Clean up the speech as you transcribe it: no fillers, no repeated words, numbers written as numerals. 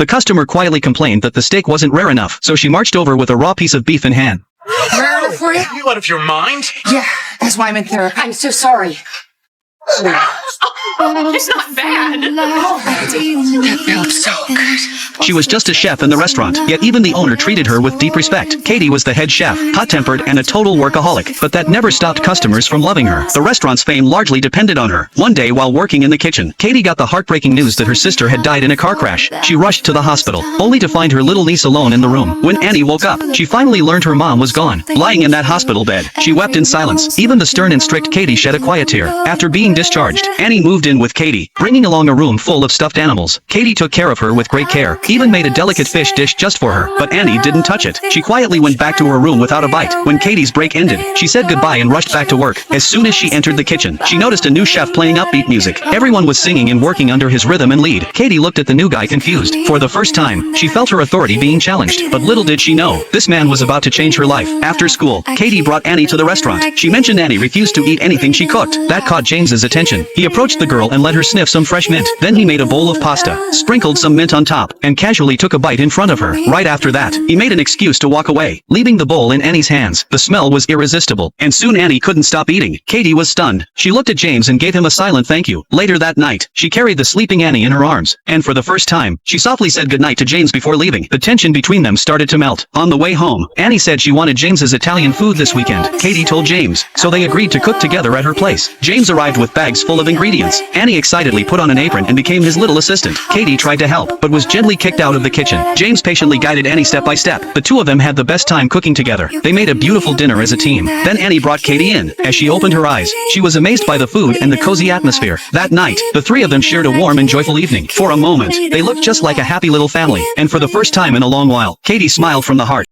The customer quietly complained that the steak wasn't rare enough, so she marched over with a raw piece of beef in hand. Rare enough for you? Are you out of your mind? Yeah, that's why I'm in therapy. I'm so sorry. It's not bad. That felt so good. She was just a chef in the restaurant, yet even the owner treated her with deep respect. Katie was the head chef, hot-tempered and a total workaholic, but that never stopped customers from loving her. The restaurant's fame largely depended on her. One day while working in the kitchen, Katie got the heartbreaking news that her sister had died in a car crash. She rushed to the hospital, only to find her little niece alone in the room. When Annie woke up, she finally learned her mom was gone. Lying in that hospital bed, she wept in silence. Even the stern and strict Katie shed a quiet tear. After being discharged, Annie moved in with Katie, bringing along a room full of stuffed animals. Katie took care of her with great care, even made a delicate fish dish just for her, but Annie didn't touch it. She quietly went back to her room without a bite. When Katie's break ended, she said goodbye and rushed back to work. As soon as she entered the kitchen, she noticed a new chef playing upbeat music. Everyone was singing and working under his rhythm and lead. Katie looked at the new guy confused. For the first time, she felt her authority being challenged, but little did she know, this man was about to change her life. After school, Katie brought Annie to the restaurant. She mentioned Annie refused to eat anything she cooked. That caught James's attention. He approached the girl and let her sniff some fresh mint. Then he made a bowl of pasta, sprinkled some mint on top, and casually took a bite in front of her. Right after that, he made an excuse to walk away, leaving the bowl in Annie's hands. The smell was irresistible, and soon Annie couldn't stop eating. Katie was stunned. She looked at James and gave him a silent thank you. Later that night, she carried the sleeping Annie in her arms, and for the first time, she softly said goodnight to James before leaving. The tension between them started to melt. On the way home, Annie said she wanted James's Italian food this weekend. Katie told James, so they agreed to cook together at her place. James arrived with bags full of ingredients. Annie excitedly put on an apron and became his little assistant. Katie tried to help, but was gently kicked out of the kitchen. James patiently guided Annie step by step. The two of them had the best time cooking together. They made a beautiful dinner as a team. Then Annie brought Katie in. As she opened her eyes, she was amazed by the food and the cozy atmosphere. That night, the three of them shared a warm and joyful evening. For a moment, they looked just like a happy little family, and for the first time in a long while, Katie smiled from the heart.